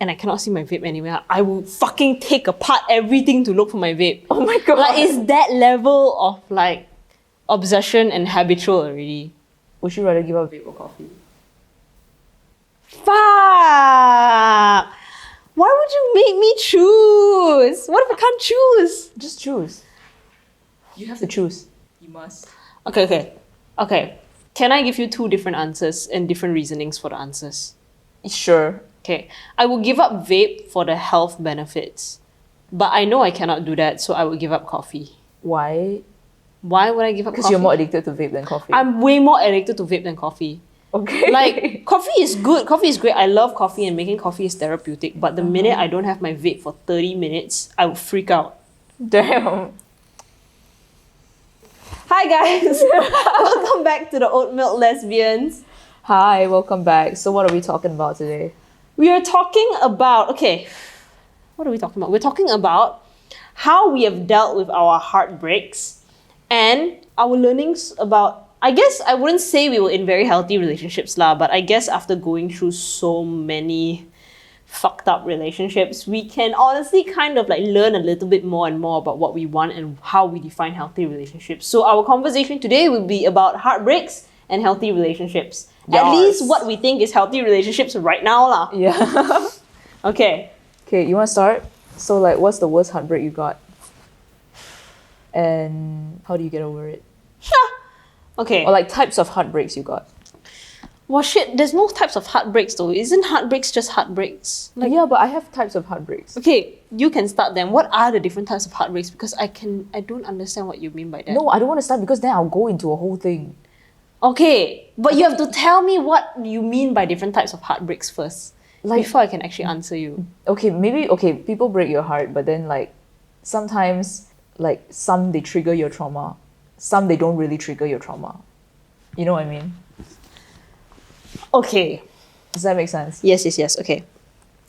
and I cannot see my vape anywhere, I will fucking take apart everything to look for my vape. Oh my god. Like, it's that level of like obsession and habitual already. Would you rather give up vape or coffee? Fuck! Why would you make me choose? What if I can't choose? Just choose. You have to choose. You must. Okay. Can I give you two different answers and different reasonings for the answers? Sure. Okay. I will give up vape for the health benefits. But I know I cannot do that, so I will give up coffee. Why? Why would I give up coffee? Because you're more addicted to vape than coffee. I'm way more addicted to vape than coffee. Okay. Like, coffee is good. Coffee is great. I love coffee and making coffee is therapeutic. But the minute I don't have my vape for 30 minutes, I will freak out. Damn. Hi guys! Welcome back to the Oat Milk Lesbians. Hi, welcome back. So what are we talking about today? We are talking about... Okay, what are we talking about? We're talking about how we have dealt with our heartbreaks and our learnings about... I guess I wouldn't say we were in very healthy relationships lah, but I guess after going through so many fucked up relationships, we can honestly kind of like learn a little bit more and more about what we want and how we define healthy relationships. So our conversation today will be about heartbreaks and healthy relationships. Yes. At least what we think is healthy relationships right now lah. Yeah. Okay. Okay, you want to start? So like, what's the worst heartbreak you got? And how do you get over it? Okay. Or like types of heartbreaks you got? Well, shit, there's no types of heartbreaks though. Isn't heartbreaks just heartbreaks? Like, yeah, but I have types of heartbreaks. Okay, you can start then. What are the different types of heartbreaks? Because I don't understand what you mean by that. No, I don't want to start because then I'll go into a whole thing. Okay, but you have to tell me what you mean by different types of heartbreaks first. Like, before I can actually answer you. Okay, people break your heart, but then like sometimes like some they trigger your trauma. Some they don't really trigger your trauma. You know what I mean? Okay. Does that make sense? Yes. Okay.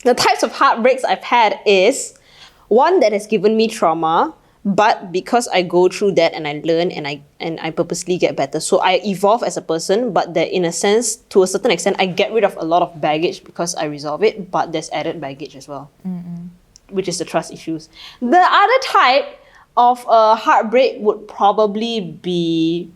The types of heartbreaks I've had is one that has given me trauma, but because I go through that and I learn and I purposely get better. So I evolve as a person, but that in a sense, to a certain extent, I get rid of a lot of baggage because I resolve it, but there's added baggage as well, which is the trust issues. The other type of heartbreak would probably be...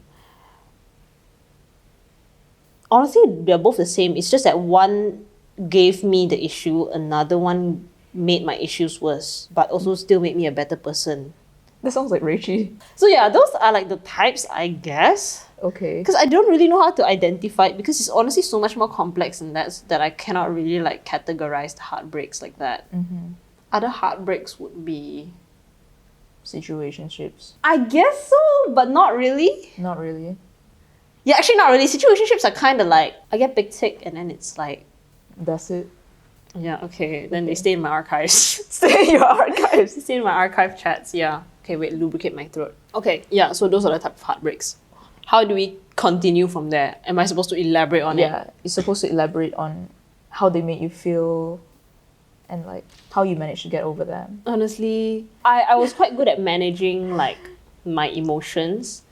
Honestly, they're both the same. It's just that one gave me the issue, another one made my issues worse, but also still made me a better person. That sounds like Rachie. So yeah, those are like the types, I guess. Okay. Because I don't really know how to identify it because it's honestly so much more complex than that I cannot really like categorize the heartbreaks like that. Other heartbreaks would be... Situationships. I guess so, but not really. Not really. Yeah, actually not really. Situationships are kind of like, I get big tick and then it's like... That's it. Yeah, okay. Then they stay in my archives. Stay in your archives. They stay in my archive chats, yeah. Okay, wait, lubricate my throat. Okay, yeah, so those are the type of heartbreaks. How do we continue from there? Am I supposed to elaborate on it? Yeah, you're supposed to elaborate on how they made you feel and like how you managed to get over them. Honestly, I was quite good at managing like my emotions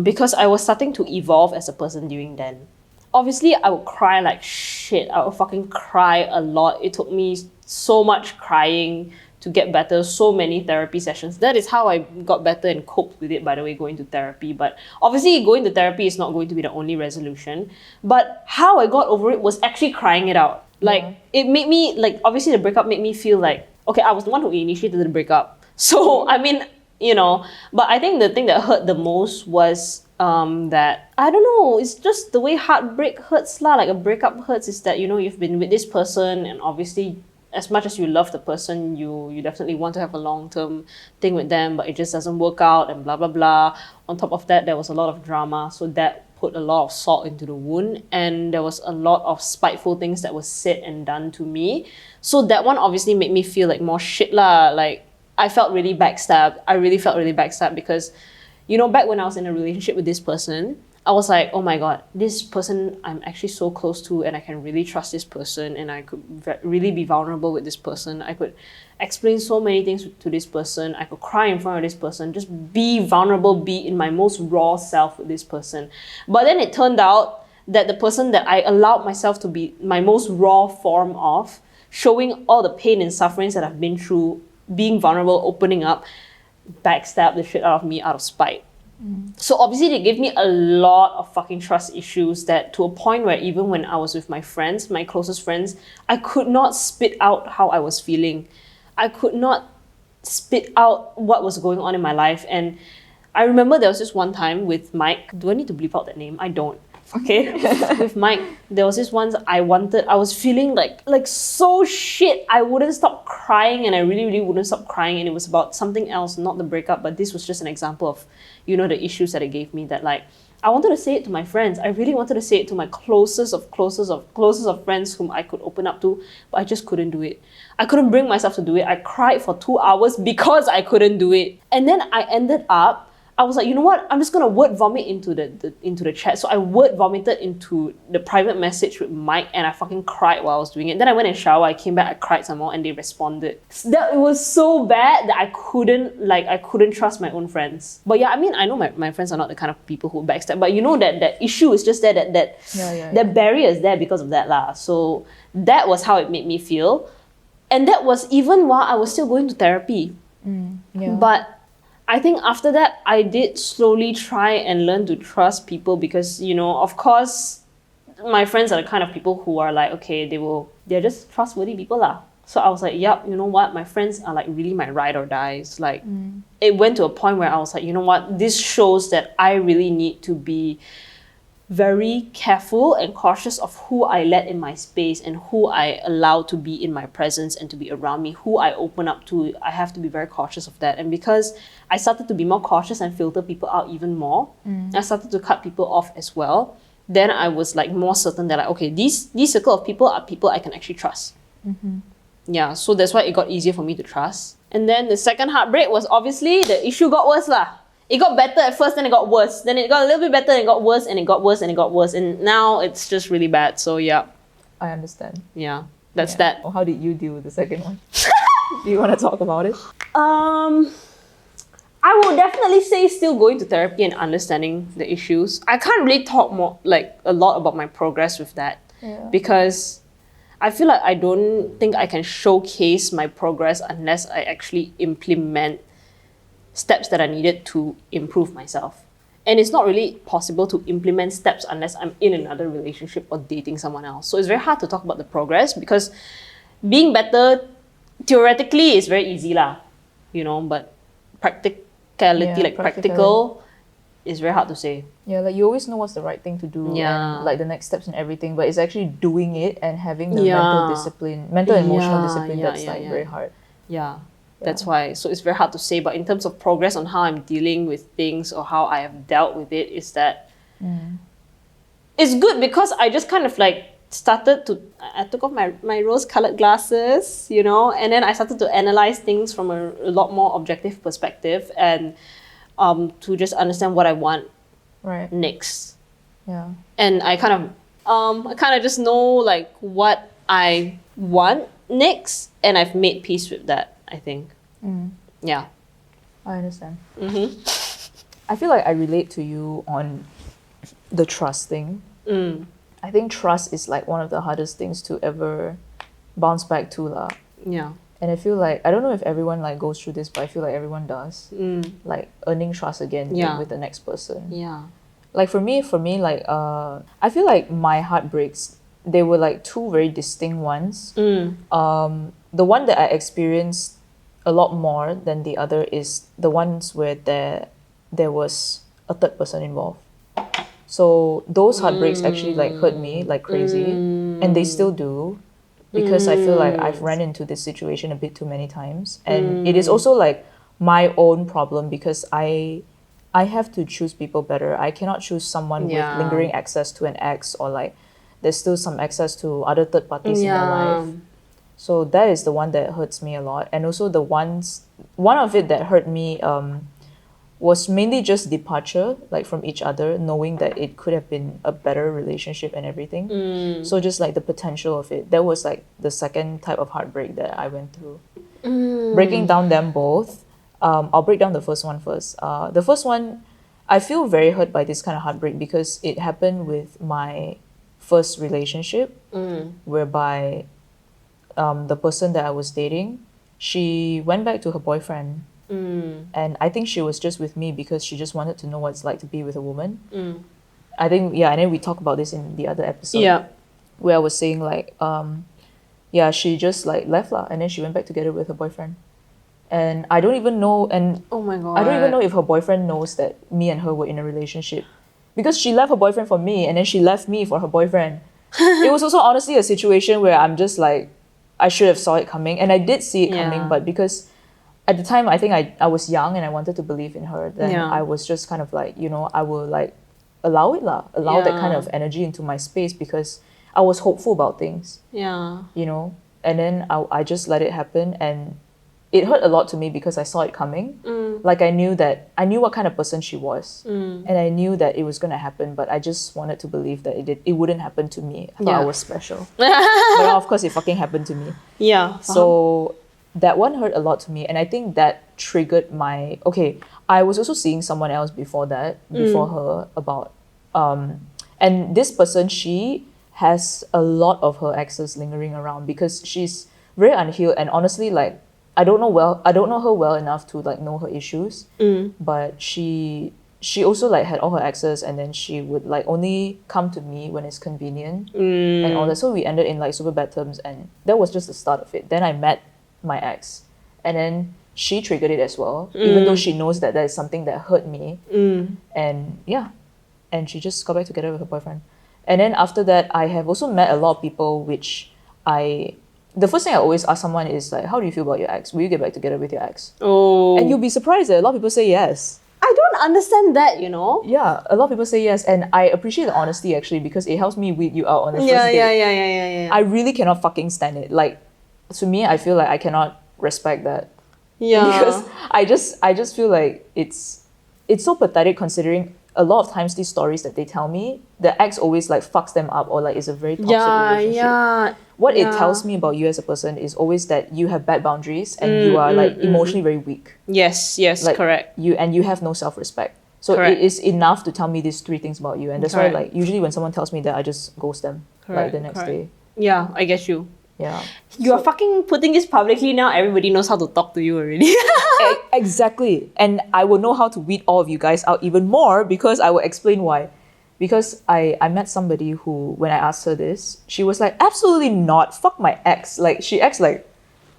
because I was starting to evolve as a person during then. Obviously, I would cry like shit. I would fucking cry a lot. It took me so much crying to get better, so many therapy sessions. That is how I got better and coped with it, by the way, going to therapy. But obviously, going to therapy is not going to be the only resolution. But how I got over it was actually crying it out. Like, it made me, like, obviously the breakup made me feel like, okay, I was the one who initiated the breakup. So, I mean, you know, but I think the thing that hurt the most was that, I don't know, it's just the way heartbreak hurts lah. Like a breakup hurts is that, you know, you've been with this person and obviously as much as you love the person, you definitely want to have a long-term thing with them, but it just doesn't work out and blah, blah, blah. On top of that, there was a lot of drama. So that put a lot of salt into the wound and there was a lot of spiteful things that was said and done to me. So that one obviously made me feel like more shit lah. Like I felt really backstabbed. I really felt really backstabbed because, you know, back when I was in a relationship with this person, I was like, oh my God, this person I'm actually so close to and I can really trust this person and I could really be vulnerable with this person. I could explain so many things to this person. I could cry in front of this person, just be vulnerable, be in my most raw self with this person. But then it turned out that the person that I allowed myself to be my most raw form of showing all the pain and sufferings that I've been through, being vulnerable, opening up, backstab the shit out of me out of spite. So obviously they gave me a lot of fucking trust issues, that to a point where even when I was with my friends, my closest friends, I could not spit out how I was feeling. I could not spit out what was going on in my life. And I remember there was this one time with Mike. Do I need to bleep out that name? I don't. Okay. With Mike, there was this once I was feeling like so shit. I wouldn't stop crying, and I really, really wouldn't stop crying. And it was about something else, not the breakup, but this was just an example of, the issues that it gave me, that like, I wanted to say it to my friends. I really wanted to say it to my closest of friends whom I could open up to, but I just couldn't do it. I couldn't bring myself to do it. I cried for 2 hours because I couldn't do it. And then I was like, you know what? I'm just gonna word vomit into the chat. So I word vomited into the private message with Mike, and I fucking cried while I was doing it. Then I went and shower. I came back. I cried some more, and they responded. That it was so bad that I couldn't trust my own friends. But yeah, I mean, I know my friends are not the kind of people who backstab. But that issue is just there. That barrier is there because of that lah. So that was how it made me feel, and that was even while I was still going to therapy. But I think after that, I did slowly try and learn to trust people because, of course, my friends are the kind of people who are like, okay, they're just trustworthy people lah. So I was like, yep, you know what? My friends are like really my ride or dies. Like, it went to a point where I was like, you know what? This shows that I really need to be very careful and cautious of who I let in my space and who I allow to be in my presence and to be around me, who I open up to. I have to be very cautious of that. And because I started to be more cautious and filter people out even more, I started to cut people off as well. Then I was like more certain that like, okay, these circle of people are people I can actually trust. Yeah, so that's why it got easier for me to trust. And then the second heartbreak was obviously the issue got worse lah. It got better at first, then it got worse. Then it got a little bit better, and it got worse, and it got worse, and it got worse. And now it's just really bad. So yeah. I understand. Yeah, that's that. Well, how did you deal with the second one? Do you want to talk about it? I would definitely say still going to therapy and understanding the issues. I can't really talk a lot about my progress with that. Because I feel like I don't think I can showcase my progress unless I actually implement steps that I needed to improve myself. And it's not really possible to implement steps unless I'm in another relationship or dating someone else. So it's very hard to talk about the progress because being better theoretically is very easy lah, but practical is very hard to say. Yeah, like you always know what's the right thing to do and like the next steps and everything, but it's actually doing it and having the mental and emotional discipline that's very hard. Yeah. That's why. So it's very hard to say. But in terms of progress on how I'm dealing with things or how I have dealt with it, is that it's good because I just kind of like I took off my rose-colored glasses, and then I started to analyze things from a lot more objective perspective and to just understand what I want next. Yeah. And I kind of just know like what I want next, and I've made peace with that. I think. Yeah. I understand. I feel like I relate to you on the trust thing. I think trust is like one of the hardest things to ever bounce back to lah. Yeah. And I feel like, I don't know if everyone like goes through this, but I feel like everyone does. Like earning trust again with the next person. Yeah. Like for me, like I feel like my heartbreaks, they were like two very distinct ones. The one that I experienced a lot more than the other is the ones where there was a third person involved. So those heartbreaks actually like hurt me like crazy, and they still do, because I feel like I've run into this situation a bit too many times, and it is also like my own problem because I have to choose people better. I cannot choose someone with lingering access to an ex, or like there's still some access to other third parties in their life. So that is the one that hurts me a lot. And also one of it that hurt me was mainly just departure, like from each other, knowing that it could have been a better relationship and everything. So just like the potential of it. That was like the second type of heartbreak that I went through. Breaking down them both, I'll break down the first one first. The first one, I feel very hurt by this kind of heartbreak because it happened with my first relationship, whereby the person that I was dating, she went back to her boyfriend. And I think she was just with me because she just wanted to know what it's like to be with a woman. I think, yeah, and then we talked about this in the other episode. Yeah. Where I was saying like, yeah, she just like left lah, and then she went back together with her boyfriend. And I don't even know, and Oh my god. I don't even know if her boyfriend knows that me and her were in a relationship. Because she left her boyfriend for me, and then she left me for her boyfriend. It was also honestly a situation where I'm just like, I should have saw it coming, and I did see it coming, but because at the time I think I was young and I wanted to believe in her, then I was just kind of like, you know, I will like allow it lah, allow that kind of energy into my space because I was hopeful about things. Yeah. You know, and then I just let it happen, and it hurt a lot to me because I saw it coming. Like I knew what kind of person she was, and I knew that it was gonna happen, but I just wanted to believe that it wouldn't happen to me. I thought I was special, but of course it fucking happened to me. Yeah. So that one hurt a lot to me, and I think that triggered my I was also seeing someone else before her about and this person, she has a lot of her exes lingering around because she's very unhealed, and honestly like I don't know her well enough to like know her issues, but she also like had all her exes, and then she would like only come to me when it's convenient and all that. So we ended in like super bad terms, and that was just the start of it. Then I met my ex, and then she triggered it as well, even though she knows that is something that hurt me. And yeah, and she just got back together with her boyfriend. And then after that, I have also met a lot of people which the first thing I always ask someone is like, how do you feel about your ex? Will you get back together with your ex? Oh. And you'll be surprised that a lot of people say yes. I don't understand that, you know? Yeah, a lot of people say yes, and I appreciate the honesty actually because it helps me weed you out on the first date. Yeah. I really cannot fucking stand it. Like, to me, I feel like I cannot respect that. Yeah. Because I just feel like it's so pathetic considering a lot of times these stories that they tell me, the ex always like fucks them up or like is a very toxic relationship. What it tells me about you as a person is always that you have bad boundaries and you are like emotionally very weak. Yes, like, correct. You have no self-respect. So it is enough to tell me these three things about you. And that's why like usually when someone tells me that, I just ghost them like the next day. Yeah, I get you. Yeah. You're fucking putting this publicly now. Everybody knows how to talk to you already. Exactly. And I will know how to weed all of you guys out even more because I will explain why. Because I met somebody who, when I asked her this, she was like, absolutely not. Fuck my ex. Like, she acts like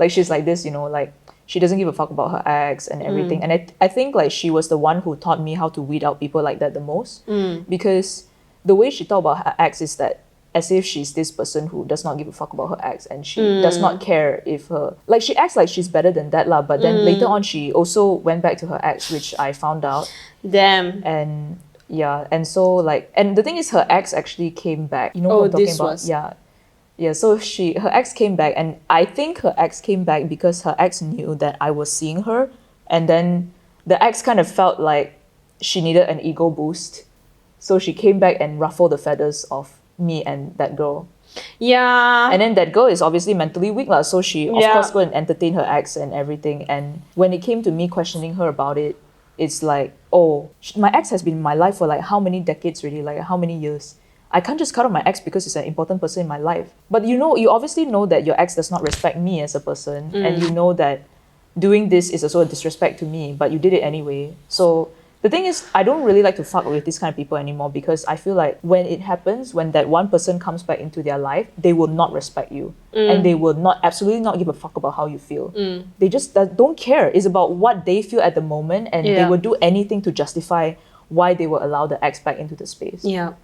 she's like this, you know, like, she doesn't give a fuck about her ex and everything. And I think, like, she was the one who taught me how to weed out people like that the most. Because the way she thought about her ex is that as if she's this person who does not give a fuck about her ex and she does not care if her... Like, she acts like she's better than that, lah. But then later on, she also went back to her ex, which I found out. Damn. And... yeah, and so like, and the thing is, her ex actually came back. You know what I'm talking about? Yeah. So her ex came back, and I think her ex came back because her ex knew that I was seeing her, and then the ex kind of felt like she needed an ego boost, so she came back and ruffled the feathers of me and that girl. Yeah. And then that girl is obviously mentally weak, lah. So she of course go and entertain her ex and everything. And when it came to me questioning her about it, it's like, oh, my ex has been in my life for like how many decades already, like how many years? I can't just cut off my ex because it's an important person in my life. But you know, you obviously know that your ex does not respect me as a person, and you know that doing this is also a disrespect to me, but you did it anyway. So the thing is, I don't really like to fuck with these kind of people anymore because I feel like when it happens, when that one person comes back into their life, they will not respect you. And they will absolutely not give a fuck about how you feel. They just don't care. It's about what they feel at the moment, and they will do anything to justify why they will allow the ex back into the space. Yeah.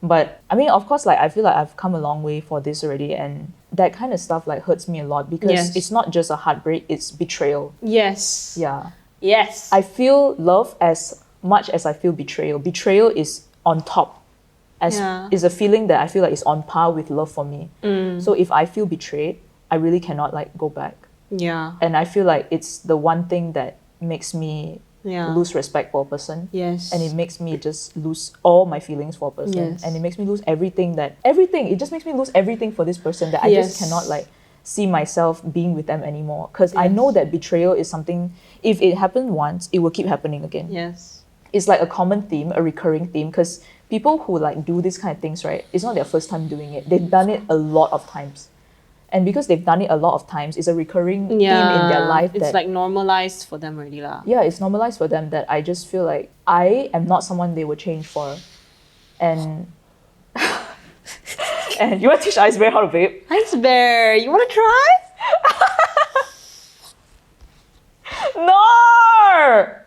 But I mean, of course, like I feel like I've come a long way for this already, and that kind of stuff like hurts me a lot because it's not just a heartbreak, it's betrayal. Yes. Yeah. Yes. I feel love as much as I feel betrayal. Betrayal is on top, is a feeling that I feel like is on par with love for me. So if I feel betrayed, I really cannot like go back. Yeah. And I feel like it's the one thing that makes me lose respect for a person. Yes. And it makes me just lose all my feelings for a person. Yes. And it makes me lose everything. It just makes me lose everything for this person that I just cannot like see myself being with them anymore. Because I know that betrayal is something, if it happened once, it will keep happening again. Yes. It's like a common theme, a recurring theme, because people who like do these kind of things, right, it's not their first time doing it. They've done it a lot of times. And because they've done it a lot of times, it's a recurring theme in their life. It's like normalized for them already lah. Yeah, it's normalized for them that I just feel like I am not someone they would change for. And and you want to teach Ice Bear how to vape? Ice Bear, you want to try? No!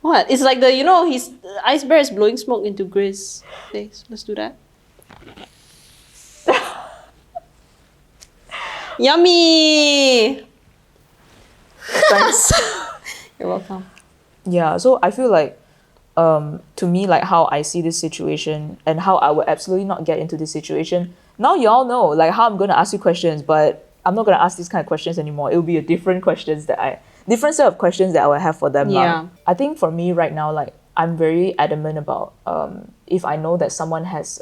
What? It's like his Ice Bear is blowing smoke into Griz's face. Let's do that. Yummy! Thanks. You're welcome. Yeah, so I feel like to me, like how I see this situation and how I would absolutely not get into this situation. Now you all know like how I'm gonna ask you questions, but I'm not gonna ask these kind of questions anymore. It will be a different set of questions that I will have for them. Yeah. I think for me right now, like I'm very adamant about if I know that someone has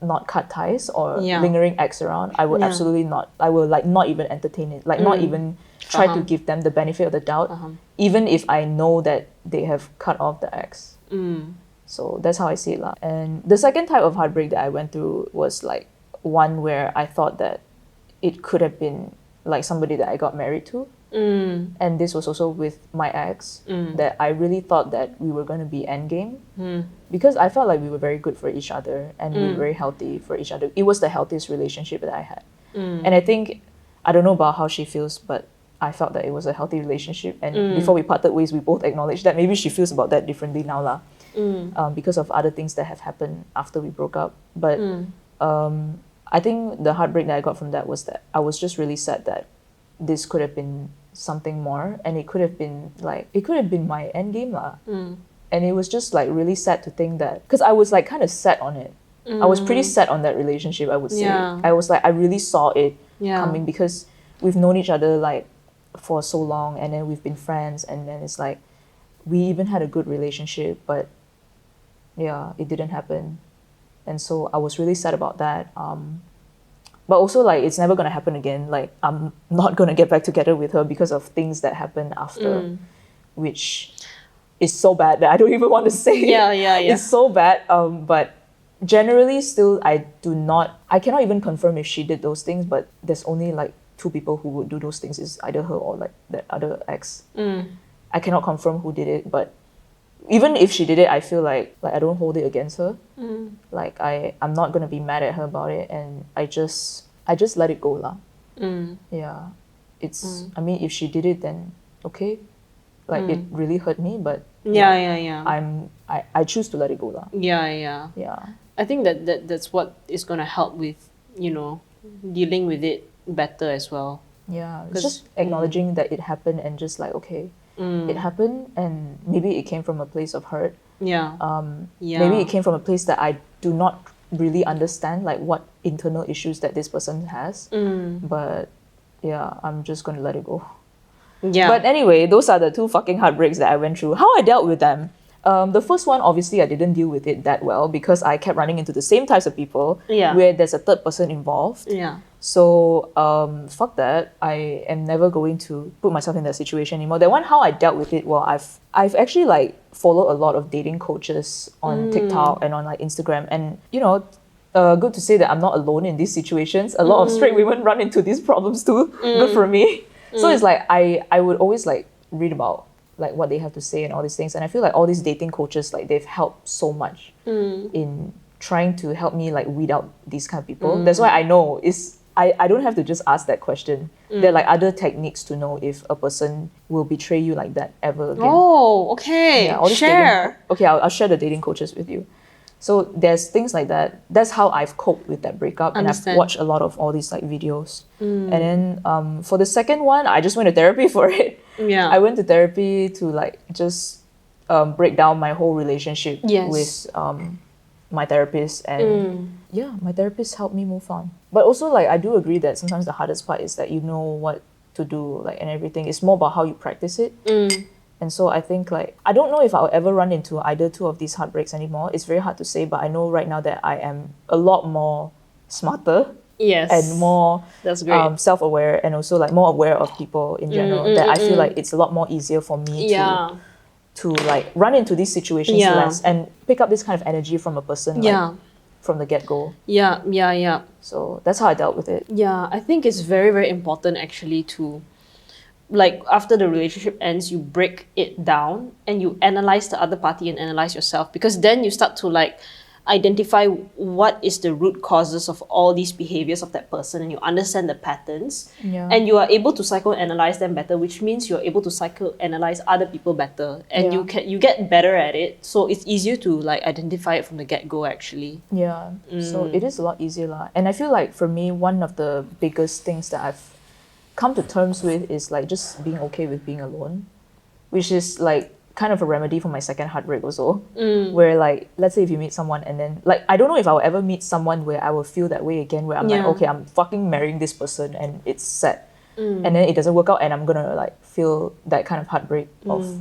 not cut ties or lingering ex around, I would absolutely not. I will like not even entertain it, like not even try to give them the benefit of the doubt, even if I know that they have cut off the ex. So that's how I see it lah. And the second type of heartbreak that I went through was like one where I thought that it could have been like somebody that I got married to. And this was also with my ex, that I really thought that we were going to be endgame, because I felt like we were very good for each other and we were very healthy for each other. It was the healthiest relationship that I had. And I think, I don't know about how she feels, but I felt that it was a healthy relationship. And before we parted ways, we both acknowledged that maybe she feels about that differently now lah, because of other things that have happened after we broke up. But I think the heartbreak that I got from that was that I was just really sad that this could have been something more, and it could have been my end game lah. And it was just like really sad to think that, because I was like kind of set on it. I was pretty set on that relationship, I would say. I was like, I really saw it coming, because we've known each other like for so long, and then we've been friends, and then it's like we even had a good relationship, but yeah, it didn't happen. And so I was really sad about that. But also like it's never gonna happen again. Like I'm not gonna get back together with her because of things that happened after, which is so bad that I don't even want to say it. Yeah. It's so bad. But generally still I cannot even confirm if she did those things, but there's only like 2 people who would do those things. Is either her or like that other ex. I cannot confirm who did it, but even if she did it, I feel like I don't hold it against her. Like I'm not gonna be mad at her about it, and I just let it go lah. Yeah, it's I mean, if she did it, then okay, like it really hurt me, but yeah. I choose to let it go lah. Yeah. I think that's what is gonna help with dealing with it better as well. Yeah, it's just acknowledging that it happened and just like, okay, it happened, and maybe it came from a place of hurt. Maybe it came from a place that I do not really understand, like what internal issues that this person has. But yeah, I'm just gonna let it go. But anyway, those are the 2 fucking heartbreaks that I went through. How I dealt with them. The first one, obviously, I didn't deal with it that well because I kept running into the same types of people where there's a third person involved. So fuck that. I am never going to put myself in that situation anymore. That one, how I dealt with it, well, I've actually like followed a lot of dating coaches on TikTok and on like Instagram, and good to say that I'm not alone in these situations. A lot of straight women run into these problems too. Good for me. So it's like I would always like read about like what they have to say and all these things, and I feel like all these dating coaches, like they've helped so much in trying to help me like weed out these kind of people. That's why I know I don't have to just ask that question. There are like other techniques to know if a person will betray you like that ever again. Oh, okay. Yeah, share. I'll share the dating coaches with you. So there's things like that. That's how I've coped with that breakup. Understand. And I've watched a lot of all these like videos. And then for the second one, I just went to therapy for it. I went to therapy to like just break down my whole relationship with my therapist, and my therapist helped me move on. But also like I do agree that sometimes the hardest part is that you know what to do, like, and everything. It's more about how you practice it. And so I think like I don't know if I'll ever run into either 2 of these heartbreaks anymore. It's very hard to say, but I know right now that I am a lot more smarter and more that's great. Self-aware, and also like more aware of people in general, that I feel like it's a lot more easier for me to like run into these situations less and pick up this kind of energy from a person like from the get-go. Yeah. So that's how I dealt with it. Yeah, I think it's very, very important actually to, like, after the relationship ends, you break it down and you analyze the other party and analyze yourself, because then you start to like identify what is the root causes of all these behaviors of that person, and you understand the patterns, and you are able to psychoanalyze them better, which means you're able to psychoanalyze other people better, and you get better at it, so it's easier to like identify it from the get-go actually. So it is a lot easier lah. And I feel like for me, one of the biggest things that I've come to terms with is like just being okay with being alone, which is like kind of a remedy for my second heartbreak also, where like, let's say if you meet someone and then like, I don't know if I will ever meet someone where I will feel that way again, where I'm like, okay, I'm fucking marrying this person and it's set, and then it doesn't work out and I'm gonna like feel that kind of heartbreak of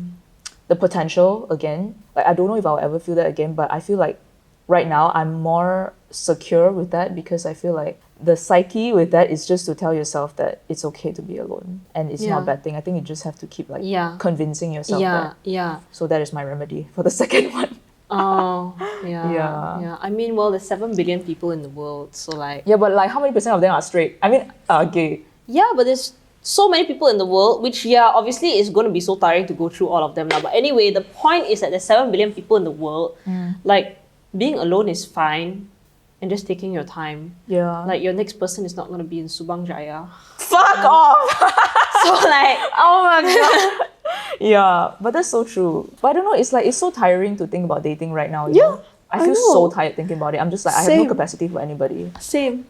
the potential again. Like, I don't know if I'll ever feel that again, but I feel like right now I'm more secure with that, because I feel like the psyche with that is just to tell yourself that it's okay to be alone and it's not a bad thing. I think you just have to keep like convincing yourself that. So that is my remedy for the second one. Yeah. I mean, well, there's 7 billion people in the world, so like... Yeah, but like how many percent of them are straight? I mean, are gay? Yeah, but there's so many people in the world, which obviously is going to be so tiring to go through all of them now. But anyway, the point is that there's 7 billion people in the world. Like, being alone is fine. And just taking your time. Yeah. Like, your next person is not going to be in Subang Jaya. Fuck off! So like... Oh my god. Yeah, but that's so true. But I don't know, it's like, it's so tiring to think about dating right now. You know? I feel so tired thinking about it. I'm just like, I have no capacity for anybody. Same.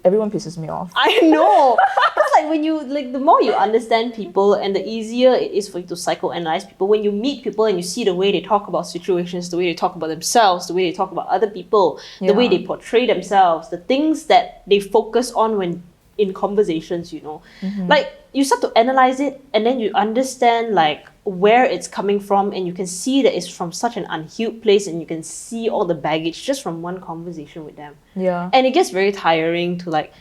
Everyone pisses me off. I know. Because like when you, like, the more you understand people and the easier it is for you to psychoanalyze people. When you meet people and you see the way they talk about situations, the way they talk about themselves, the way they talk about other people, the way they portray themselves, the things that they focus on when in conversations, you know. Like, you start to analyze it and then you understand like where it's coming from, and you can see that it's from such an unhealed place, and you can see all the baggage just from one conversation with them. Yeah. And it gets very tiring to like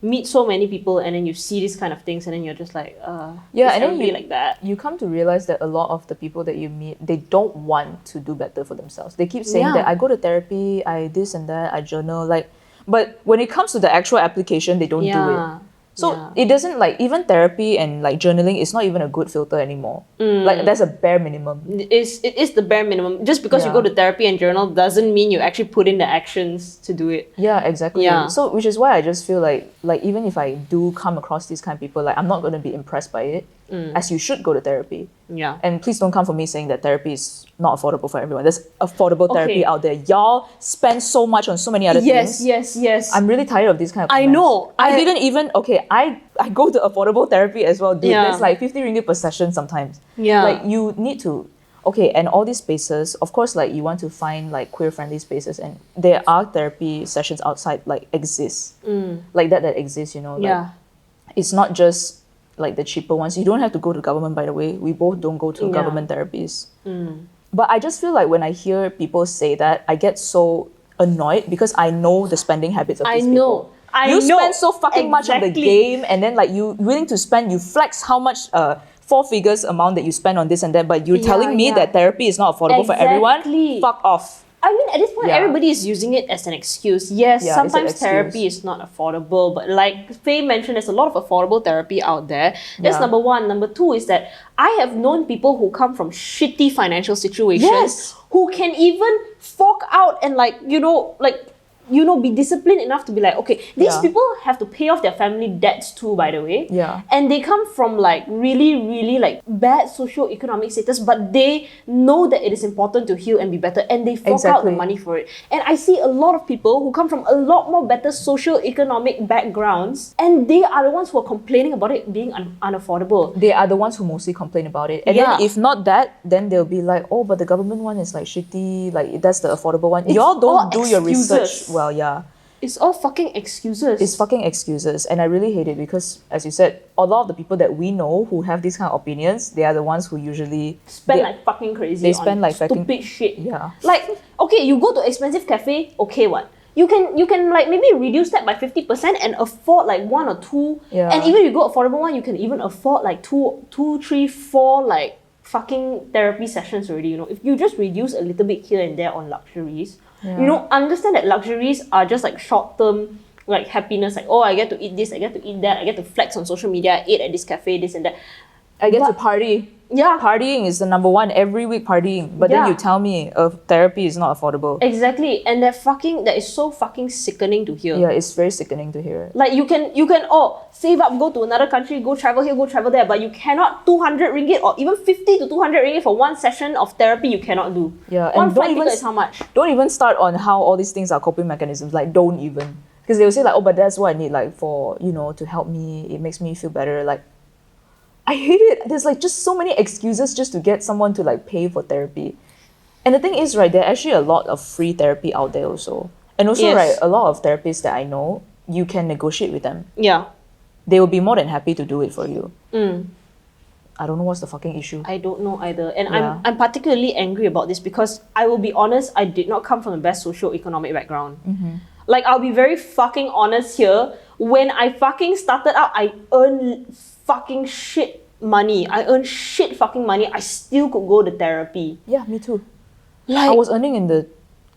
meet so many people and then you see these kind of things and then you're just like, and then you like that. You come to realize that a lot of the people that you meet, they don't want to do better for themselves. They keep saying that I go to therapy, I this and that, I journal, like, but when it comes to the actual application, they don't do it. So it doesn't, like, even therapy and like journaling is not even a good filter anymore. Like, that's a bare minimum. It is the bare minimum. Just because you go to therapy and journal doesn't mean you actually put in the actions to do it. Yeah, exactly. So which is why I just feel like even if I do come across these kind of people, like, I'm not going to be impressed by it, as you should go to therapy. Yeah. And please don't come for me saying that therapy is not affordable for everyone. There's affordable therapy out there. Y'all spend so much on so many other things. Yes. I'm really tired of these kind of comments. I know. I didn't even... Okay, I go to affordable therapy as well, dude. There's like 50 ringgit per session sometimes. Yeah. Like, you need to... Okay, and all these spaces, of course, like, you want to find like queer-friendly spaces, and there are therapy sessions outside, like, exist. Like that exists, you know. Like, it's not just like the cheaper ones. You don't have to go to government, by the way. We both don't go to government therapies. But I just feel like when I hear people say that, I get so annoyed, because I know the spending habits of these people. You spend so fucking much on the game, and then like you willing to spend, you flex how much 4 figures amount that you spend on this and that, but you're telling me that therapy is not affordable for everyone? Fuck off. I mean, at this point, everybody is using it as an excuse. Yes, sometimes therapy is not affordable, but like Faye mentioned, there's a lot of affordable therapy out there. That's number one. Number two is that I have known people who come from shitty financial situations who can even fork out and be disciplined enough to be like, okay, these people have to pay off their family debts too, by the way. Yeah. And they come from like really, really like bad socio-economic status, but they know that it is important to heal and be better, and they fork out the money for it. And I see a lot of people who come from a lot more better socio-economic backgrounds, and they are the ones who are complaining about it being unaffordable. They are the ones who mostly complain about it. And then if not that, then they'll be like, oh, but the government one is like shitty, like that's the affordable one. Y'all don't do your research. Well, yeah. It's all fucking excuses. It's fucking excuses. And I really hate it because, as you said, a lot of the people that we know who have these kind of opinions, they are the ones who usually... spend like fucking crazy they spend like stupid shit. Yeah. Like, okay, you go to expensive cafe, okay, what? You can like maybe reduce that by 50% and afford like 1 or 2. Yeah. And even if you go affordable one, you can even afford like 2, 3, 4 like fucking therapy sessions already, you know. If you just reduce a little bit here and there on luxuries, You know, understand that luxuries are just like short-term like happiness, like, oh, I get to eat this, I get to eat that, I get to flex on social media, I ate at this cafe, this and that. I get to party. Yeah. Partying is the number one, every week partying. But then you tell me therapy is not affordable. Exactly. And that is so fucking sickening to hear. Yeah, it's very sickening to hear. Like you can save up, go to another country, go travel here, go travel there, but you cannot 200 ringgit or even 50 to 200 ringgit for one session of therapy. You cannot do. Yeah, one and flight ticket is how much? Don't even start on how all these things are coping mechanisms. Like, don't even, because they will say like, oh, but that's what I need, like, for, you know, to help me. It makes me feel better. Like, I hate it. There's like just so many excuses just to get someone to like pay for therapy. And the thing is, right, there are actually a lot of free therapy out there also. And also, right, a lot of therapists that I know, you can negotiate with them. Yeah. They will be more than happy to do it for you. I don't know what's the fucking issue. I don't know either. And I'm particularly angry about this because I will be honest, I did not come from the best socio-economic background. Like, I'll be very fucking honest here. When I fucking started out, I earned fucking shit money. I earned shit fucking money. I still could go to therapy. Yeah, me too. Like, I was earning in the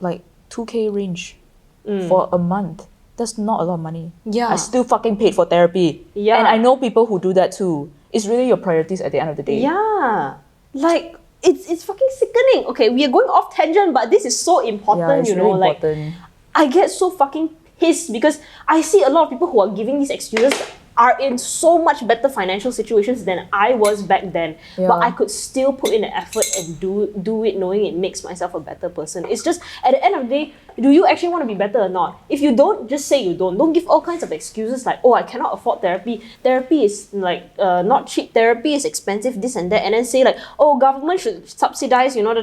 like 2K range for a month. That's not a lot of money. Yeah. I still fucking paid for therapy. Yeah. And I know people who do that too. It's really your priorities at the end of the day. Yeah. Like, it's fucking sickening. Okay, we are going off tangent, but this is so important, Yeah, it's you know. really important. Like, I get so fucking pissed because I see a lot of people who are giving these excuses are in so much better financial situations than I was back then. Yeah. But I could still put in the effort and do it knowing it makes myself a better person. It's just, at the end of the day, do you actually want to be better or not? If you don't, just say you don't. Don't give all kinds of excuses like, oh, I cannot afford therapy. Therapy is like not cheap. Therapy is expensive, this and that. And then say like, oh, government should subsidize, you know,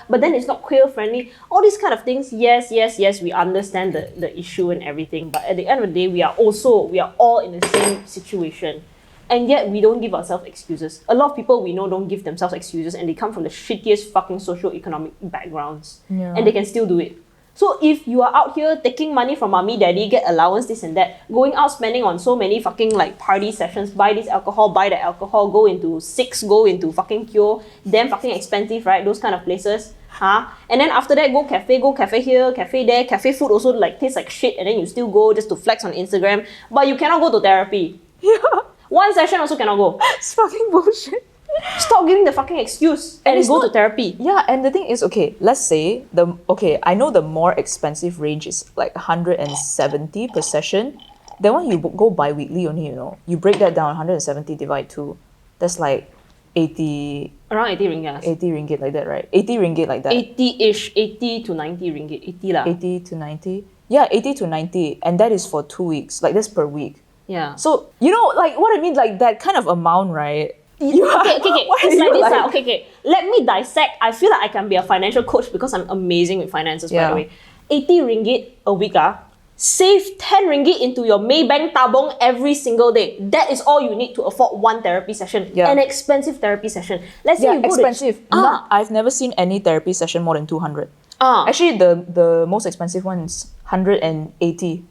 but then it's not queer friendly. All these kind of things, yes, we understand the issue and everything. But at the end of the day, we are all in the same situation. And yet we don't give ourselves excuses. A lot of people we know don't give themselves excuses and they come from the shittiest fucking socio-economic backgrounds. Yeah. And they can still do it. So if you are out here taking money from mommy, daddy, get allowance, this and that, going out spending on so many fucking like party sessions, buy this alcohol, buy that alcohol, go into Six, go into fucking Kyo, damn fucking expensive, right? Those kind of places. And then after that, go cafe here, cafe there, cafe food also like tastes like shit and then you still go just to flex on Instagram. But you cannot go to therapy. Yeah. One session also cannot go. It's fucking bullshit. Stop giving the fucking excuse and go to therapy. Yeah, and the thing is, okay, let's say I know the more expensive range is like 170 per session. Then when you go bi-weekly only, you know, you break that down, 170 divide 2, that's like 80... Around 80 ringgit. 80 ringgit like that, right? 80 ringgit like that. 80-ish, 80 to 90 ringgit. 80 lah. 80 to 90? Yeah, 80 to 90. And that is for 2 weeks. Like, that's per week. Yeah. So, you know, like, what I mean, like, that kind of amount, right? Okay. It's like this. Okay. Let me dissect. I feel like I can be a financial coach because I'm amazing with finances, by the way. 80 ringgit a week, save 10 ringgit into your Maybank tabong every single day. That is all you need to afford one therapy session. Yeah. An expensive therapy session. Let's say you go expensive. I've never seen any therapy session more than 200. Actually, the most expensive one is 180.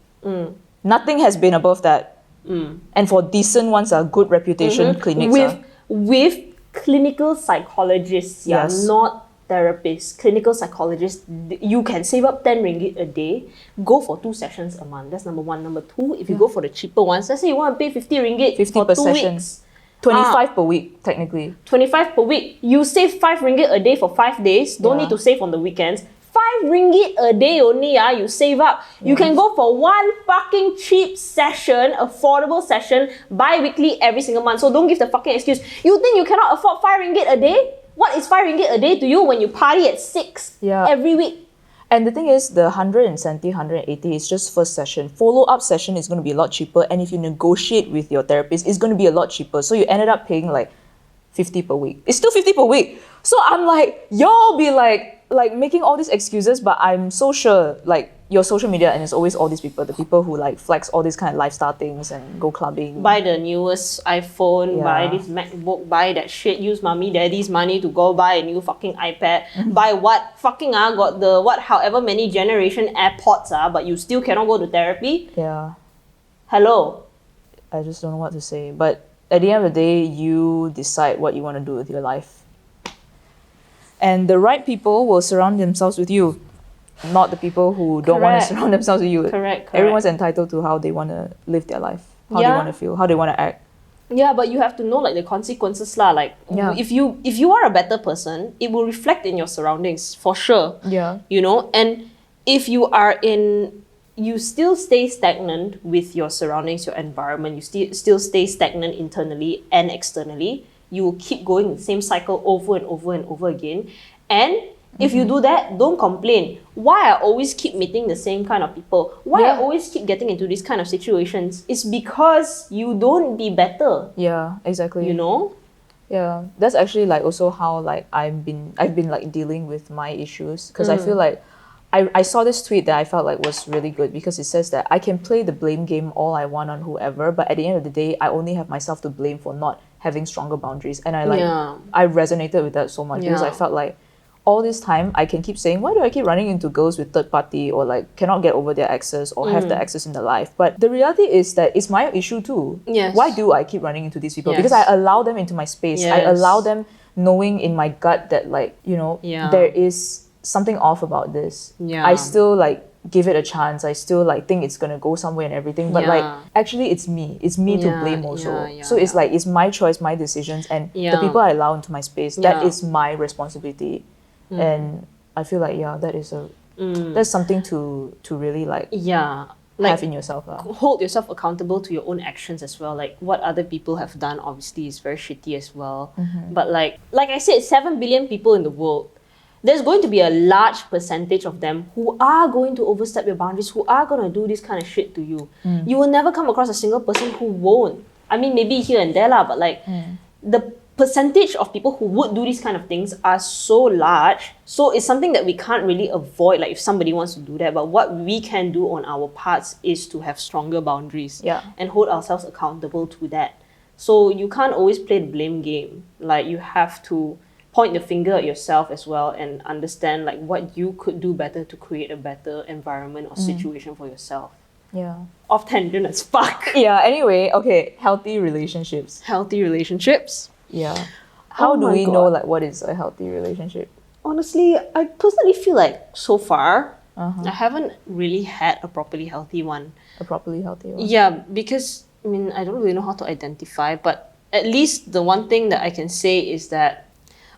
Nothing has been above that. And for decent ones, good reputation clinics. With clinical psychologists, Yes. not therapists. Clinical psychologists, you can save up 10 ringgit a day, go for 2 sessions a month. That's number one. Number two, if you go for the cheaper ones, let's say you want to pay 50 ringgit 50 for per 2 session. weeks. 25 per week, technically. 25 per week. You save 5 ringgit a day for 5 days. Don't need to save on the weekends. 5 ringgit a day only, you save up. You can go for one fucking cheap session, affordable session, bi-weekly every single month. So don't give the fucking excuse. You think you cannot afford 5 ringgit a day? What is 5 ringgit a day to you when you party at 6 every week? And the thing is, the 170, 180 is just first session. Follow-up session is going to be a lot cheaper. And if you negotiate with your therapist, it's going to be a lot cheaper. So you ended up paying like 50 per week. It's still 50 per week. So I'm like, y'all be like making all these excuses, but I'm so sure like your social media and it's always all these people, the people who like flex all these kind of lifestyle things and go clubbing. Buy the newest iPhone, buy this MacBook, buy that shit, use mommy daddy's money to go buy a new fucking iPad, buy what fucking got the however many generation AirPods but you still cannot go to therapy. Yeah. Hello. I just don't know what to say. But at the end of the day, you decide what you want to do with your life. And the right people will surround themselves with you. not the people who don't want to Correct. surround themselves with you. Correct. Everyone's entitled to how they want to live their life, how they Yeah. want to feel, how they want to act. Yeah, but you have to know like the consequences lah. Like Yeah. if you are a better person, it will reflect in your surroundings for sure. Yeah. You know, and if you still stay stagnant with your surroundings, your environment, you still stay stagnant internally and externally, you will keep going the same cycle over and over and over again. And if you do that, don't complain. Why I always keep meeting the same kind of people? Why I Yeah. always keep getting into these kind of situations? It's because you don't be better. Yeah, exactly. You know? Yeah, that's actually like also how like I've been like dealing with my issues, because I feel like I saw this tweet that I felt like was really good, because it says that I can play the blame game all I want on whoever, but at the end of the day, I only have myself to blame for not having stronger boundaries. And Yeah. I resonated with that so much, because I Yeah. felt like all this time I can keep saying, why do I keep running into girls with third party, or like cannot get over their exes, or have the exes in their life? But the reality is that it's my issue too. Yes. Why do I keep running into these people? Yes. Because I allow them into my space. I Yes. allow them knowing in my gut that like, you know, Yeah. there is something off about this. Yeah. I still like give it a chance. I still like think it's gonna go somewhere and everything. But like Yeah. actually it's me. It's me to Yeah, blame also. yeah, So it's yeah. like it's my choice, my decisions, and the Yeah. people I allow into my space, that Yeah. is my responsibility. And I feel like that is that's something to really like Yeah. have in yourself. Hold yourself accountable to your own actions as well. Like what other people have done obviously is very shitty as well. But like I said, 7 billion people in the world. There's going to be a large percentage of them who are going to overstep your boundaries, who are going to do this kind of shit to you. You will never come across a single person who won't. I mean, maybe here and there lah, but like the percentage of people who would do these kind of things are so large. So it's something that we can't really avoid, like if somebody wants to do that. But what we can do on our parts is to have stronger boundaries and hold ourselves accountable to that. So you can't always play the blame game. Like you have to point the finger at yourself as well and understand like what you could do better to create a better environment or situation for yourself. Yeah. Off tangent as fuck. Yeah, anyway, okay, healthy relationships. Healthy relationships. Yeah. How Oh do my we God. know like what is a healthy relationship? Honestly, I personally feel like so far, I haven't really had a properly healthy one. A properly healthy one? Yeah, because I mean, I don't really know how to identify, but at least the one thing that I can say is that,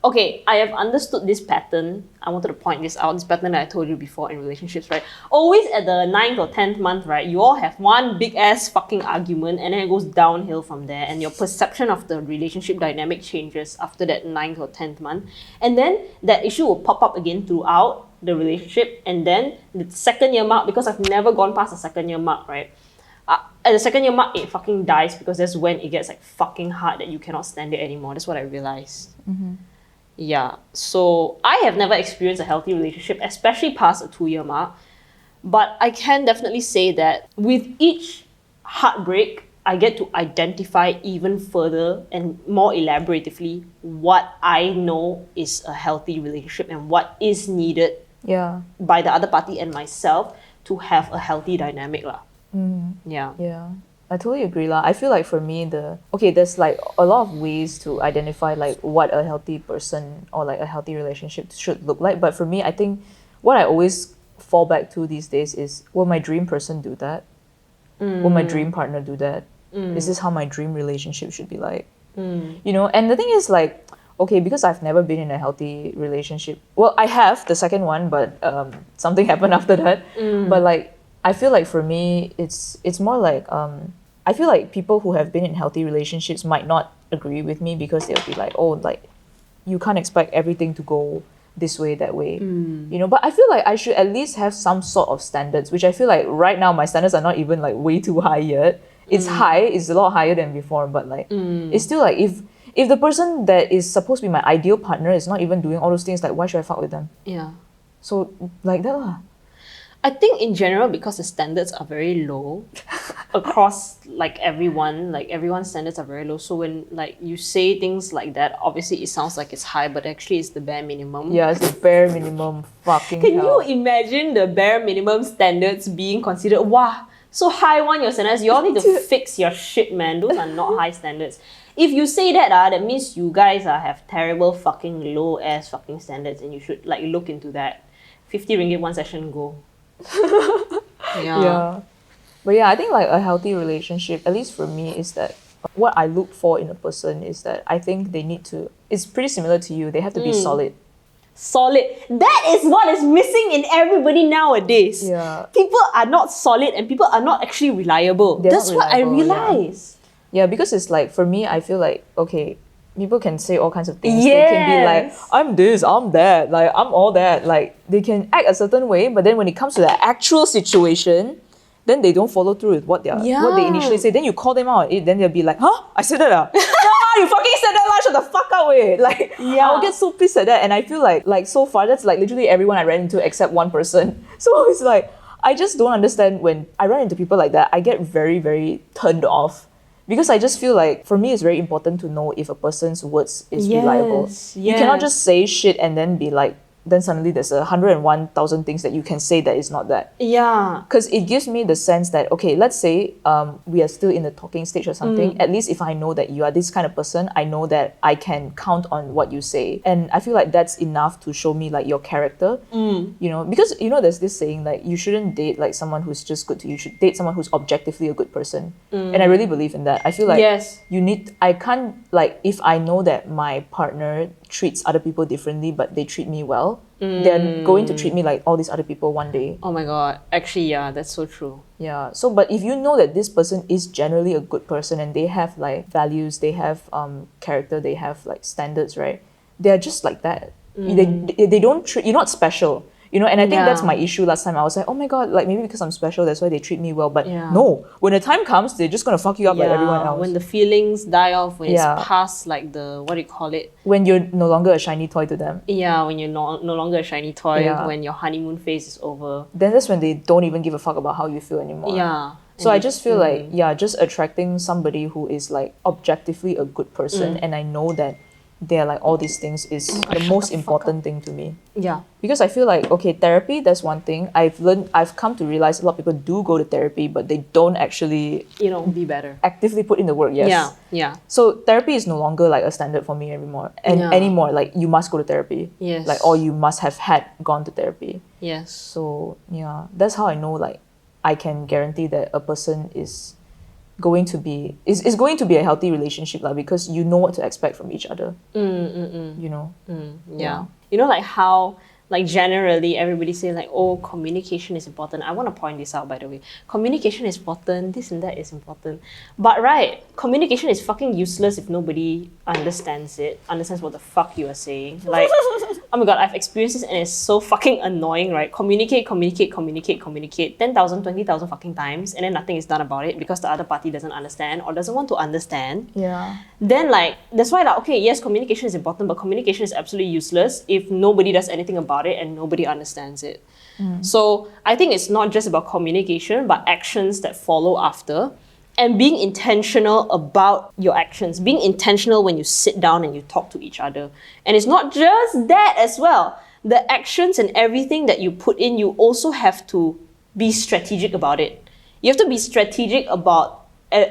okay, I have understood this pattern. I wanted to point this out, this pattern that I told you before in relationships, right? Always at the 9th or 10th month, right, you all have one big ass fucking argument and then it goes downhill from there, and your perception of the relationship dynamic changes after that 9th or 10th month. And then that issue will pop up again throughout the relationship, and then the second year mark, because I've never gone past the second year mark, right? At the second year mark, it fucking dies, because that's when it gets like fucking hard that you cannot stand it anymore. That's what I realized. Yeah, so I have never experienced a healthy relationship, especially past a 2-year mark. But I can definitely say that with each heartbreak, I get to identify even further and more elaboratively what I know is a healthy relationship and what is needed Yeah. by the other party and myself to have a healthy dynamic lah. Yeah. Yeah. I totally agree lah. I feel like for me there's like a lot of ways to identify like what a healthy person or like a healthy relationship should look like. But for me, I think what I always fall back to these days is, will my dream person do that? Will my dream partner do that? Is this how my dream relationship should be like? You know, and the thing is like, okay, because I've never been in a healthy relationship. Well, I have the second one, but something happened after that. But like, I feel like for me, it's more like I feel like people who have been in healthy relationships might not agree with me, because they'll be like, oh, like you can't expect everything to go this way, that way, you know. But I feel like I should at least have some sort of standards, which I feel like right now my standards are not even like way too high yet. It's high, it's a lot higher than before, but like it's still like if the person that is supposed to be my ideal partner is not even doing all those things, like why should I fuck with them? Yeah. So like that lah. I think in general, because the standards are very low across like everyone's standards are very low. So when like you say things like that, obviously it sounds like it's high, but actually it's the bare minimum. Yeah, it's the bare minimum. Fucking Can hell. you imagine the bare minimum standards being considered? Wow, so high one your standards. You all need to fix your shit, man. Those are not high standards. If you say that, that means you guys have terrible fucking low ass fucking standards, and you should like look into that. 50 ringgit one session go. Yeah. But yeah, I think like a healthy relationship, at least for me, is that what I look for in a person is that I think they need to, it's pretty similar to you, they have to be solid. Solid. That is what is missing in everybody nowadays. Yeah. People are not solid and people are not actually reliable. They're That's not what I reliable, yeah. realize. Yeah, because it's like, for me, I feel like, okay, people can say all kinds of things. They can be like, Yes. I'm this, I'm that, like, I'm all that. Like, they can act a certain way, but then when it comes to the actual situation, then they don't follow through with what they initially say. Then you call them out on it, then they'll be like, huh? I said that ah? Nah, you fucking said that lah, shut the fuck up, wait. Like, Yeah. I'll get so pissed at that. And I feel like so far, that's like literally everyone I ran into except one person. So it's like, I just don't understand when I run into people like that, I get very, very turned off. Because I just feel like, for me, it's very important to know if a person's words is reliable. You cannot just say shit and then be like, then suddenly there's 101,000 things that you can say that is not that. Yeah. Because it gives me the sense that, okay, let's say we are still in the talking stage or something. At least if I know that you are this kind of person, I know that I can count on what you say. And I feel like that's enough to show me like your character. You know, because you know there's this saying like you shouldn't date like someone who's just good to you. You should date someone who's objectively a good person. And I really believe in that. I feel like I can't, like, if I know that my partner treats other people differently but they treat me well, they're going to treat me like all these other people one day. Oh my god. Actually, yeah, that's so true. Yeah. So, but if you know that this person is generally a good person and they have like values, they have character, they have like standards, right? They're just like that. They don't treat, you're not special. You know, and I think that's my issue last time. I was like, oh my god, like maybe because I'm special, that's why they treat me well. But no, when the time comes, they're just gonna fuck you up like everyone else. When the feelings die off, when it's past like the, what do you call it? When you're no longer a shiny toy to them. Yeah, when you're no longer a shiny toy, when your honeymoon phase is over. Then that's when they don't even give a fuck about how you feel anymore. Yeah. So I just feel like, just attracting somebody who is like objectively a good person, and I know that they're like all these things is the most important thing to me. Yeah. Because I feel like, okay, therapy, that's one thing. I've come to realize a lot of people do go to therapy, but they don't actually, be better. Actively put in the work, yes. Yeah. So therapy is no longer like a standard for me anymore. Anymore, like you must go to therapy. Yes. Like, or you must have gone to therapy. Yes. So yeah, that's how I know like I can guarantee that a person is going to be a healthy relationship because you know what to expect from each other. You know? Yeah. You know, like how, like generally everybody say like, oh, communication is important. I want to point this out, by the way. Communication is important, this and that is important. But right, communication is fucking useless if nobody understands what the fuck you are saying. Like, oh my god, I've experienced this and it's so fucking annoying, right? Communicate 10,000, 20,000 fucking times, and then nothing is done about it because the other party doesn't understand or doesn't want to understand. Yeah. Then like, that's why like, okay, yes, communication is important, but communication is absolutely useless if nobody does anything about it and nobody understands it. So I think it's not just about communication, but actions that follow after. And being intentional about your actions, being intentional when you sit down and you talk to each other. And it's not just that as well. The actions and everything that you put in, you also have to be strategic about it. You have to be strategic about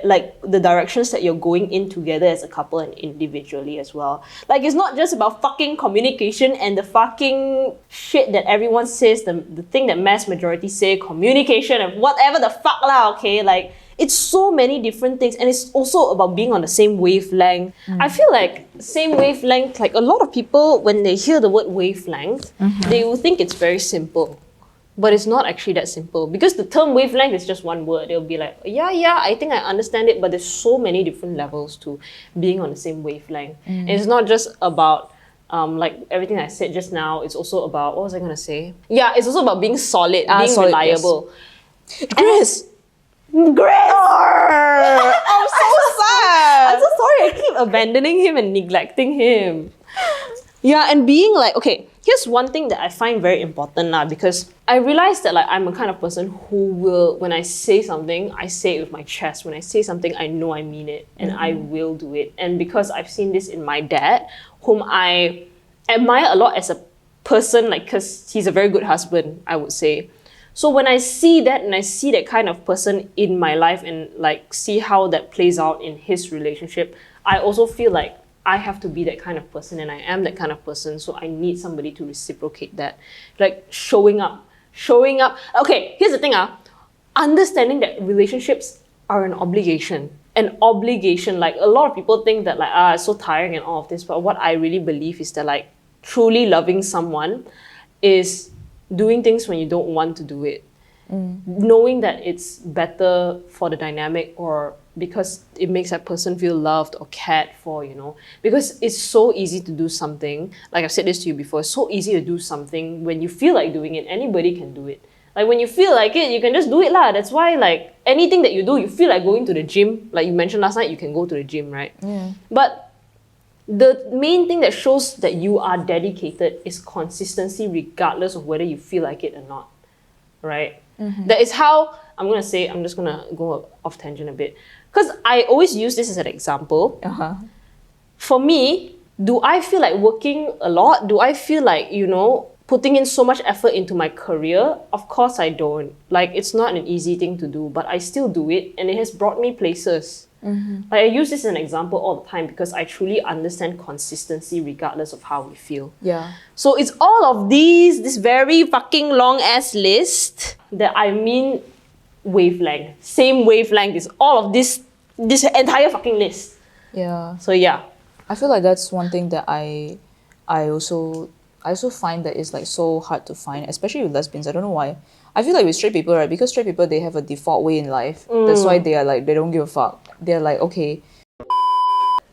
like the directions that you're going in together as a couple and individually as well. Like, it's not just about fucking communication and the fucking shit that everyone says, the thing that mass majority say, communication and whatever the fuck lah, okay? Like, it's so many different things, and it's also about being on the same wavelength. I feel like same wavelength, like a lot of people, when they hear the word wavelength, they will think it's very simple. But it's not actually that simple, because the term wavelength is just one word. They'll be like, yeah, I think I understand it, but there's so many different levels to being on the same wavelength. And it's not just about like everything I said just now. It's also about, what was I going to say? Yeah, it's also about being solid, being solid, reliable. Yes. Grace! I'm so sad. I'm so sorry, I keep abandoning him and neglecting him. Yeah, and being like, okay, here's one thing that I find very important now, because I realized that like I'm a kind of person who will, when I say something, I say it with my chest. When I say something, I know I mean it, and I will do it. And because I've seen this in my dad, whom I admire a lot as a person, like, because he's a very good husband, I would say. So when I see that, and I see that kind of person in my life and like see how that plays out in his relationship, I also feel like I have to be that kind of person and I am that kind of person, so I need somebody to reciprocate that. Like showing up. Okay, here's the thing, understanding that relationships are an obligation. An obligation. Like a lot of people think that like it's so tiring and all of this, but what I really believe is that like truly loving someone is doing things when you don't want to do it. Knowing that it's better for the dynamic or because it makes that person feel loved or cared for, you know. Because it's so easy to do something, like I've said this to you before, it's so easy to do something when you feel like doing it. Anybody can do it. Like when you feel like it, you can just do it lah. That's why like anything that you do, you feel like going to the gym. Like you mentioned last night, you can go to the gym, right? Yeah. But the main thing that shows that you are dedicated is consistency regardless of whether you feel like it or not, right? That is how, I'm just going to go off tangent a bit. Because I always use this as an example. For me, do I feel like working a lot? Do I feel like, you know, putting in so much effort into my career? Of course I don't. Like, it's not an easy thing to do, but I still do it and it has brought me places. Like, I use this as an example all the time because I truly understand consistency regardless of how we feel. Yeah. So it's all of this very fucking long ass list that I mean wavelength. Same wavelength is all of this entire fucking list. Yeah. So yeah. I feel like that's one thing that I also find that is like so hard to find, especially with lesbians. I don't know why. I feel like with straight people, right? Because straight people, they have a default way in life. That's why they are like, they don't give a fuck. They're like, okay.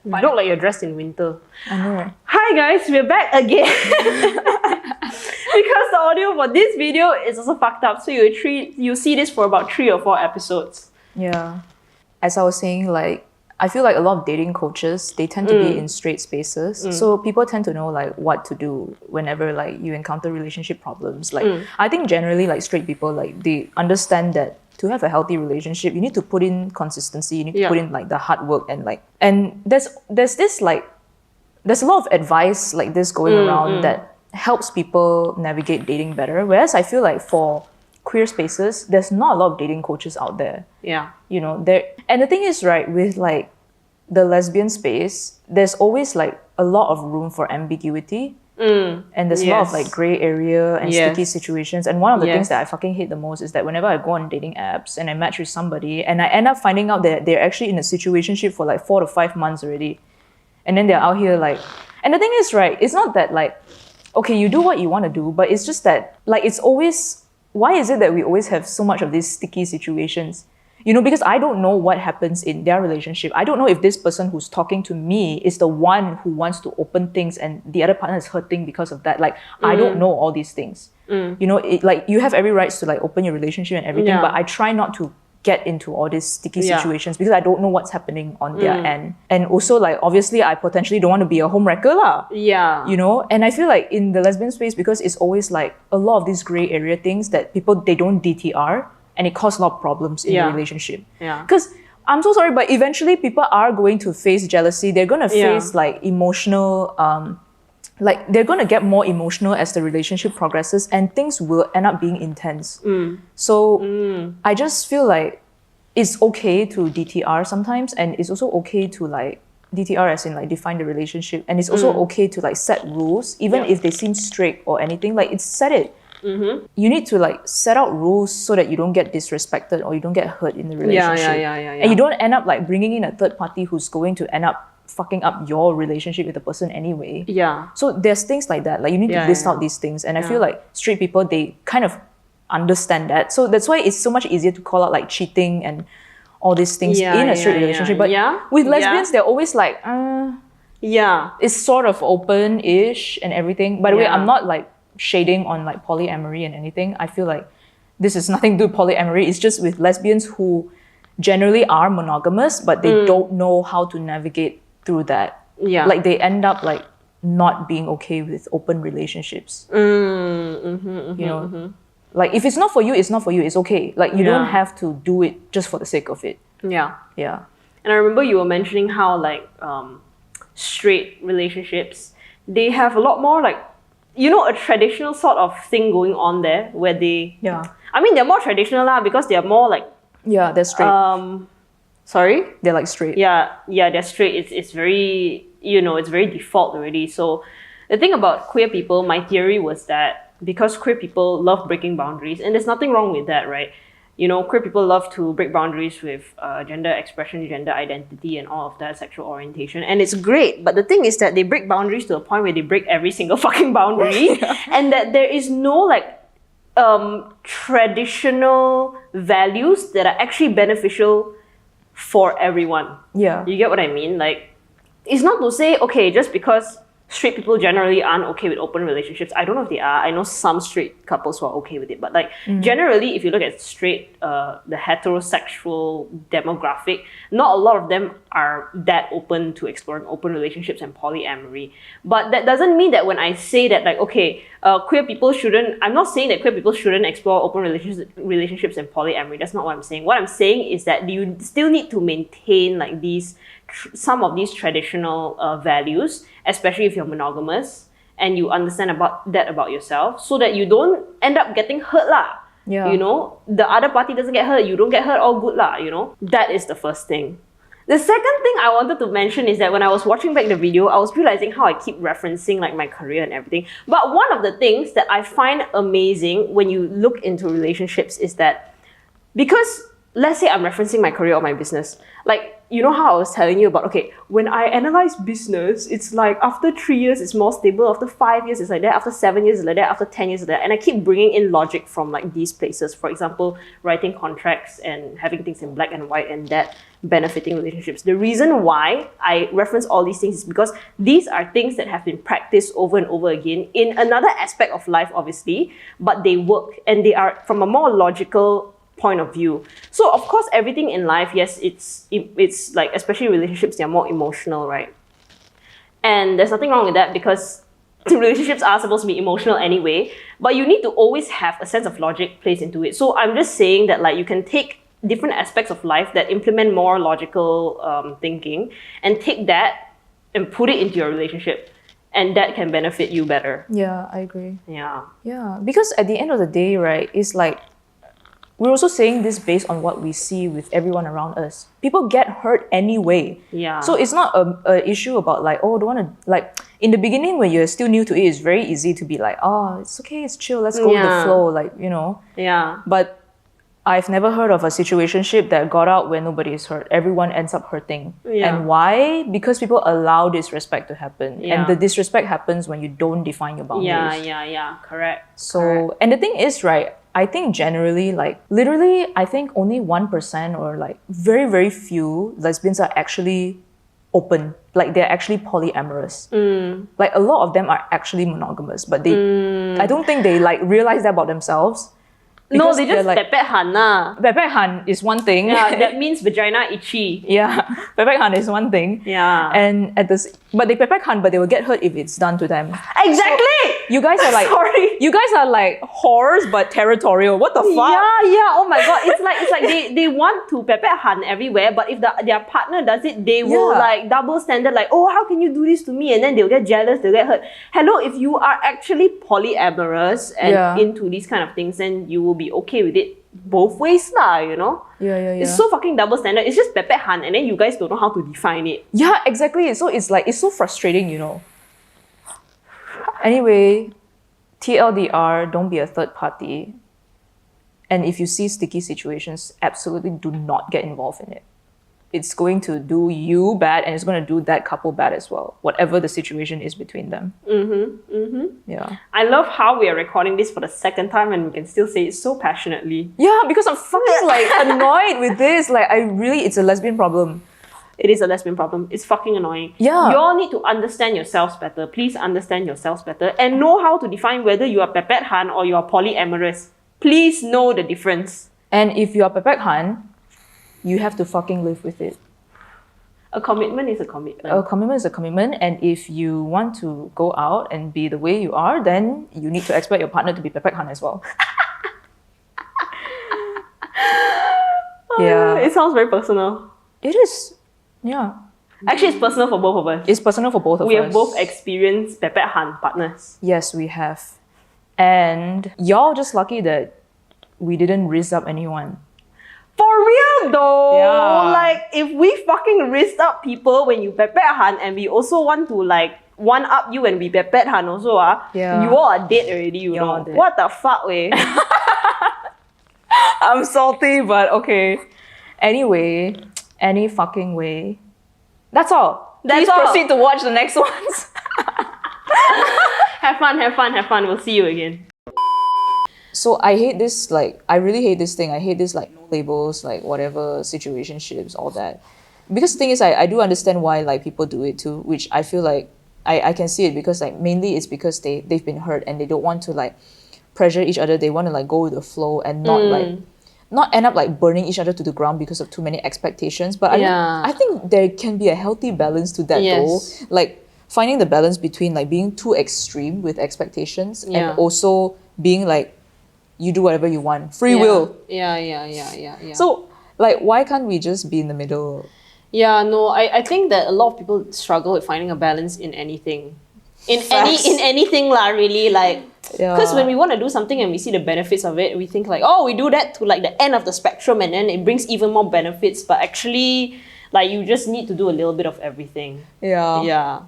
You look like you're dressed in winter. I know, right? Hi guys, we're back again. Because the audio for this video is also fucked up. So you see this for about 3 or 4 episodes. Yeah. As I was saying, like, I feel like a lot of dating coaches, they tend to be in straight spaces. So people tend to know like what to do whenever like you encounter relationship problems. Like I think generally like straight people, like they understand that to have a healthy relationship, you need to put in consistency, you need to put in like the hard work and there's this like, there's a lot of advice like this going around that helps people navigate dating better. Whereas I feel like for queer spaces, there's not a lot of dating coaches out there. Yeah. You know, and the thing is, right, with like the lesbian space, there's always like a lot of room for ambiguity. And there's a lot of like gray area and sticky situations. And one of the things that I fucking hate the most is that whenever I go on dating apps and I match with somebody and I end up finding out that they're actually in a situationship for like 4 to 5 months already. And then they're out here like, and the thing is, right, it's not that like, okay, you do what you want to do, but it's just that like, it's always, why is it that we always have so much of these sticky situations? You know, because I don't know what happens in their relationship. I don't know if this person who's talking to me is the one who wants to open things and the other partner is hurting because of that. Like, I don't know all these things. You know, like you have every right to like open your relationship and everything, but I try not to get into all these sticky situations because I don't know what's happening on their end. And also like, obviously I potentially don't want to be a homewrecker lah. Yeah. You know, and I feel like in the lesbian space, because it's always like a lot of these gray area things that people, they don't DTR. And it causes a lot of problems in the relationship. Yeah. Because I'm so sorry, but eventually people are going to face jealousy. They're going to face like emotional, like they're going to get more emotional as the relationship progresses and things will end up being intense. So I just feel like it's okay to DTR sometimes, and it's also okay to like DTR as in like define the relationship. And it's also okay to like set rules, even if they seem strict or anything, like it's set it. You need to like set out rules so that you don't get disrespected or you don't get hurt in the relationship. And you don't end up like bringing in a third party who's going to end up fucking up your relationship with the person anyway. So there's things like that. Like you need to list out these things. And I feel like straight people, they kind of understand that. So that's why it's so much easier to call out like cheating and all these things in a straight relationship. But with lesbians, they're always like, it's sort of open-ish and everything. By the way, I'm not like shading on like polyamory and anything. I feel like this is nothing to do with polyamory. It's just with lesbians who generally are monogamous, but they don't know how to navigate through that. Like they end up like not being okay with open relationships. You know, like if it's not for you, it's not for you. It's okay. Like you don't have to do it just for the sake of it. Yeah. Yeah. And I remember you were mentioning how like straight relationships, they have a lot more like, you know, a traditional sort of thing going on there where they... I mean, they're more traditional lah because they're more like... Yeah, they're straight. Sorry? They're like straight. Yeah, they're straight. It's very it's very default already. So the thing about queer people, my theory was that because queer people love breaking boundaries, and there's nothing wrong with that, right? Queer people love to break boundaries with gender expression, gender identity, and all of that, sexual orientation. And it's great. But the thing is that they break boundaries to a point where they break every single fucking boundary. And that there is no traditional values that are actually beneficial for everyone. Yeah. You get what I mean? Like, it's not to say, okay, just because straight people generally aren't okay with open relationships. I don't know if they are. I know some straight couples who are okay with it. But generally, if you look at straight, the heterosexual demographic, not a lot of them are that open to exploring open relationships and polyamory. But that doesn't mean that when I say that, queer people shouldn't, I'm not saying that queer people shouldn't explore open relationships and polyamory. That's not what I'm saying. What I'm saying is that you still need to maintain some of these traditional values, especially if you're monogamous and you understand about yourself, so that you don't end up getting hurt lah. Yeah. The other party doesn't get hurt, you don't get hurt, all good lah. That is the first thing. The second thing I wanted to mention is that when I was watching back the video, I was realizing how I keep referencing my career and everything. But one of the things that I find amazing when you look into relationships is that, because let's say I'm referencing my career or my business, how I was telling you about, okay, when I analyze business, it's like after 3 years it's more stable, after 5 years it's like that, after 7 years it's like that, after 10 years it's like that. And I keep bringing in logic from these places. For example, writing contracts and having things in black and white, and that benefiting relationships. The reason why I reference all these things is because these are things that have been practiced over and over again in another aspect of life, obviously, but they work and they are from a more logical point of view. So of course, everything in life, yes, it's especially relationships, they're more emotional, right? And there's nothing wrong with that, because relationships are supposed to be emotional anyway, but you need to always have a sense of logic placed into it. So I'm just saying that you can take different aspects of life that implement more logical thinking and take that and put it into your relationship, and that can benefit you better. Yeah, I agree. Yeah, because at the end of the day, right, it's we're also saying this based on what we see with everyone around us. People get hurt anyway. Yeah. So it's not a issue about don't want to, in the beginning when you're still new to it, it's very easy to be it's okay, it's chill, let's go with the flow, Yeah. But I've never heard of a situationship that got out where nobody is hurt. Everyone ends up hurting. Yeah. And why? Because people allow disrespect to happen. Yeah. And the disrespect happens when you don't define your boundaries. Yeah. Correct. So, and the thing is, right, I think generally, literally, I think only 1% or very, very few lesbians are actually open. They're actually polyamorous. A lot of them are actually monogamous, but I don't think they realize that about themselves. No, they just pepek han lah. Pepek han is one thing. Yeah, that means vagina itchy. Yeah, pepek han is one thing. Yeah. And but they pepek han, but they will get hurt if it's done to them. Exactly. So you guys are sorry. You guys are whores but territorial. What the fuck? Yeah. Oh my god. It's like they want to pepek han everywhere, but if their partner does it, they will double standard. Oh, how can you do this to me? And then they'll get jealous. They'll get hurt. Hello, if you are actually polyamorous and into these kind of things, then you will be okay with it both ways lah, Yeah. It's so fucking double standard. It's just pepek han, and then you guys don't know how to define it. Yeah, exactly. So it's so frustrating, Anyway, TLDR, don't be a third party. And if you see sticky situations, absolutely do not get involved in it. It's going to do you bad, and it's going to do that couple bad as well, whatever the situation is between them. Yeah. I love how we are recording this for the second time and we can still say it so passionately. Yeah, because I'm fucking annoyed with this. It's a lesbian problem. It is a lesbian problem. It's fucking annoying. Yeah. You all need to understand yourselves better. Please understand yourselves better and know how to define whether you are pepek han or you are polyamorous. Please know the difference. And if you are pepek han, you have to fucking live with it. A commitment is a commitment. A commitment is a commitment, and if you want to go out and be the way you are, then you need to expect your partner to be pepek han as well. Yeah. It sounds very personal. It is. Yeah. Actually, it's personal for both of us. It's personal for both of us. We have both experienced pepek han partners. Yes, we have. And y'all just lucky that we didn't raise up anyone. For real though, Yeah. like if we fucking risked up people when you pepet han and we also want to like one up you when we pepet han also Yeah. you all are dead already, you You're know. all dead. What the fuck, way? I'm salty, but okay. Anyway, any fucking way. That's all. That's Please all. proceed to watch the next ones. Have fun. We'll see you again. So I hate this, like, I really hate this thing. I hate this, like, no labels, like, whatever, situationships, all that. Because the thing is, I do understand why, like, people do it too, which I feel like I can see it because, like, mainly it's because they've been hurt and they don't want to, like, pressure each other. They want to, like, go with the flow and not, like, not end up, like, burning each other to the ground because of too many expectations. But I think there can be a healthy balance to that, though. Like, finding the balance between, like, being too extreme with expectations and also being, like, you do whatever you want. Free will. Yeah. So, like, why can't we just be in the middle? Yeah, no, I think that a lot of people struggle with finding a balance in anything. In anything lah, really, like, because when we want to do something and we see the benefits of it, we think like, oh, we do that to like the end of the spectrum and then it brings even more benefits, but actually, like, you just need to do a little bit of everything. Yeah.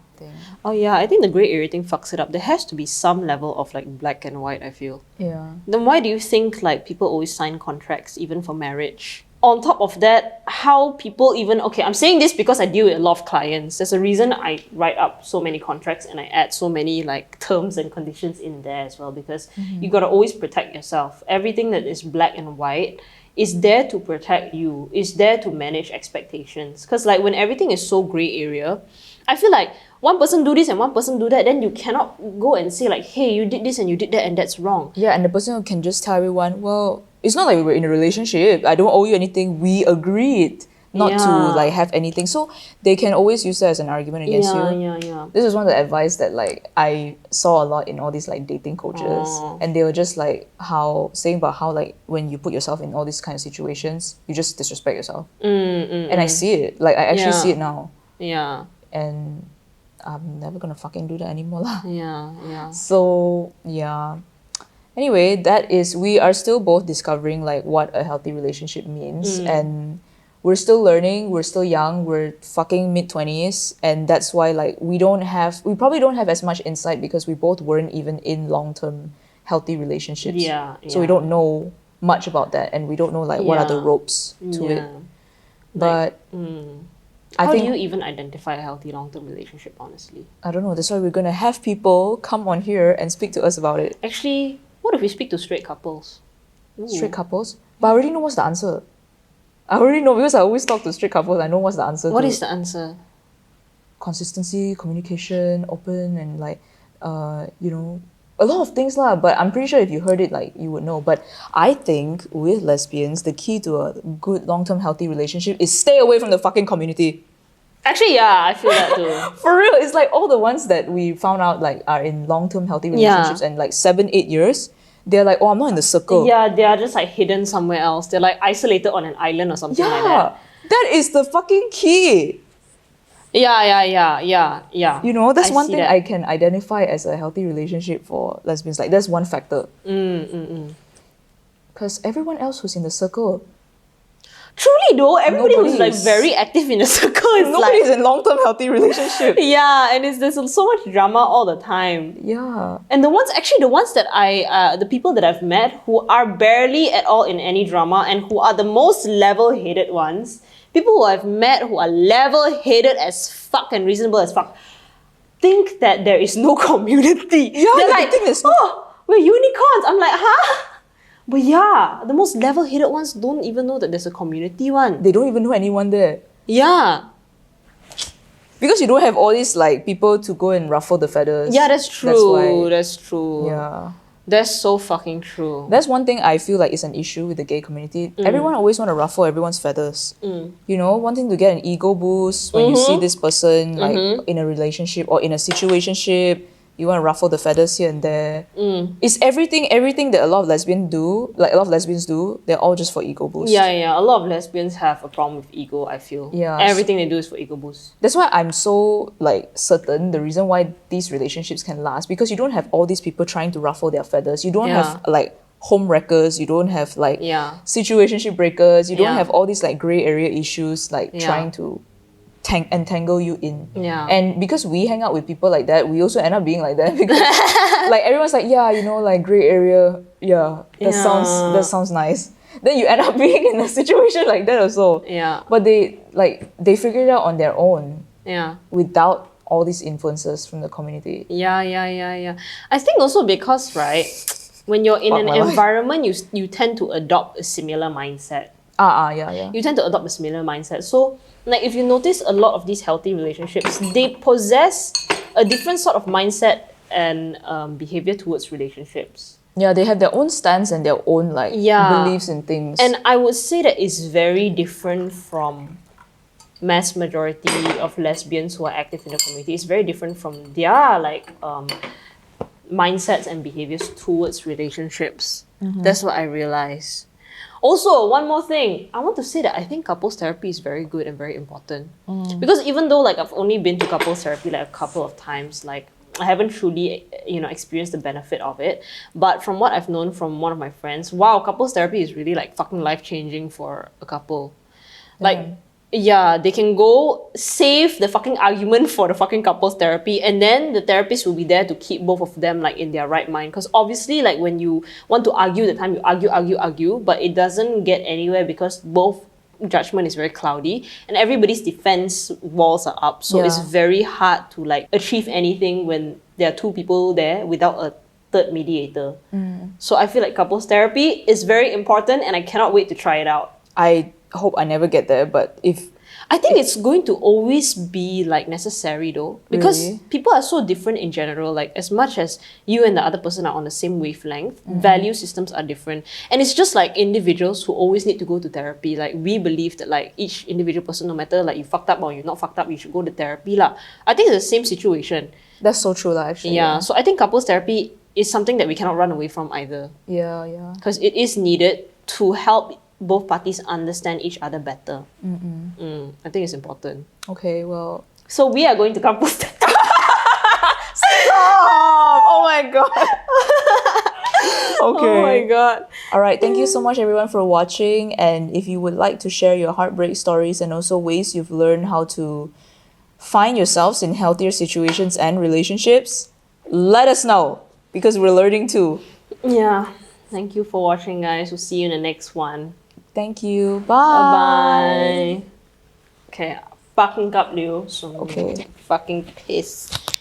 Oh yeah, I think the grey area thing fucks it up. There has to be some level of like black and white, I feel. Yeah. Then why do you think like people always sign contracts even for marriage? On top of that, how people even, okay, I'm saying this because I deal with a lot of clients. There's a reason I write up so many contracts and I add so many like terms and conditions in there as well, because you gotta always protect yourself. Everything that is black and white is there to protect you, is there to manage expectations. Because like when everything is so grey area, I feel like one person do this and one person do that, then you cannot go and say like, hey, you did this and you did that and that's wrong. Yeah, and the person can just tell everyone, well, it's not like we were in a relationship. I don't owe you anything. We agreed not to like have anything. So they can always use that as an argument against you. Yeah. This is one of the advice that like I saw a lot in all these like dating coaches. And they were just like saying about how like when you put yourself in all these kind of situations, you just disrespect yourself. And I see it. Like I actually see it now. Yeah. And I'm never gonna fucking do that anymore lah. Yeah. So yeah. Anyway, we are still both discovering like what a healthy relationship means, and we're still learning, we're still young, we're fucking mid-20s, and that's why like we probably don't have as much insight because we both weren't even in long-term healthy relationships. So we don't know much about that, and we don't know like what are the ropes to it. But how do you even identify a healthy long-term relationship, honestly? I don't know. That's why we're gonna have people come on here and speak to us about it. Actually, what if we speak to straight couples? Straight couples? But I already know what's the answer. I already know because I always talk to straight couples. I know what's the answer. What is the answer? Consistency, communication, open, and like, you know, a lot of things lah. But I'm pretty sure if you heard it, like, you would know. But I think with lesbians, the key to a good long-term healthy relationship is stay away from the fucking community. Actually, yeah, I feel that too. For real, it's like all the ones that we found out like are in long-term healthy relationships and like 7-8 years, they're like, oh, I'm not in the circle. Yeah, they are just like hidden somewhere else. They're like isolated on an island or something like that. That is the fucking key. Yeah. You know, that's one see thing that. I can identify as a healthy relationship for lesbians. Like, that's one factor. Because everyone else who's in the circle, truly though, everybody who's like Nobody's- very active in the circle is nobody's like, in long-term healthy relationship. yeah, and there's so much drama all the time. Yeah. And the ones that the people that I've met who are barely at all in any drama and who are the most level-headed ones, people who I've met who are level-headed as fuck and reasonable as fuck, think that there is no community. Yeah, They're the like, thing is- oh, we're unicorns. I'm like, huh? But yeah, the most level-headed ones don't even know that there's a community one. They don't even know anyone there. Yeah. Because you don't have all these like people to go and ruffle the feathers. Yeah, that's true. That's why. That's true. Yeah. That's so fucking true. That's one thing I feel like is an issue with the gay community. Everyone always want to ruffle everyone's feathers. You know, wanting to get an ego boost when you see this person like in a relationship or in a situationship. You want to ruffle the feathers here and there. It's everything that a lot of lesbians do, they're all just for ego boost. Yeah. A lot of lesbians have a problem with ego, I feel. Yeah. Everything they do is for ego boost. That's why I'm so like certain the reason why these relationships can last, because you don't have all these people trying to ruffle their feathers. You don't have like home wreckers, you don't have like Yeah. situationship breakers, you don't Yeah. have all these like gray area issues like Yeah. trying to entangle you in. Yeah. And because we hang out with people like that, we also end up being like that because like everyone's like, yeah, you know, like gray area, yeah, that sounds nice. Then you end up being in a situation like that also. Yeah. But they figured it out on their own Yeah. without all these influences from the community. Yeah. I think also because, right, when you're in Fuck an my life. environment, you tend to adopt a similar mindset. Yeah. You tend to adopt a similar mindset. So, like, if you notice a lot of these healthy relationships, they possess a different sort of mindset and behavior towards relationships. Yeah, they have their own stance and their own like Yeah. beliefs and things. And I would say that it's very different from mass majority of lesbians who are active in the community. It's very different from their like mindsets and behaviors towards relationships. That's what I realized. Also, one more thing, I want to say that I think couples therapy is very good and very important. Because even though like I've only been to couples therapy like a couple of times, like I haven't truly, experienced the benefit of it. But from what I've known from one of my friends, wow, couples therapy is really like fucking life-changing for a couple. Like, yeah, they can go save the fucking argument for the fucking couples therapy, and then the therapist will be there to keep both of them like in their right mind. Because obviously, like when you want to argue, the time you argue, but it doesn't get anywhere because both judgment is very cloudy and everybody's defense walls are up. So it's Yeah. very hard to like achieve anything when there are two people there without a third mediator. So I feel like couples therapy is very important, and I cannot wait to try it out. I hope I never get there, but if I think it's going to always be like necessary though, because Really? people are so different in general. Like as much as you and the other person are on the same wavelength, value systems are different, and it's just like individuals who always need to go to therapy. Like we believe that like each individual person, no matter like you fucked up or you're not fucked up, you should go to therapy lah. I think it's the same situation. that's so true lah, actually. Yeah. So I think couples therapy is something that we cannot run away from either, Yeah. because it is needed to help both parties understand each other better. I think it's important. Okay, well. So we are going to couples therapy. Oh my god. Okay. Oh my god. Alright, thank you so much everyone for watching. And if you would like to share your heartbreak stories and also ways you've learned how to find yourselves in healthier situations and relationships, let us know because we're learning too. Yeah. Thank you for watching, guys. We'll see you in the next one. Thank you. Bye. Okay. Fucking cup Liu. So Okay. fucking pissed.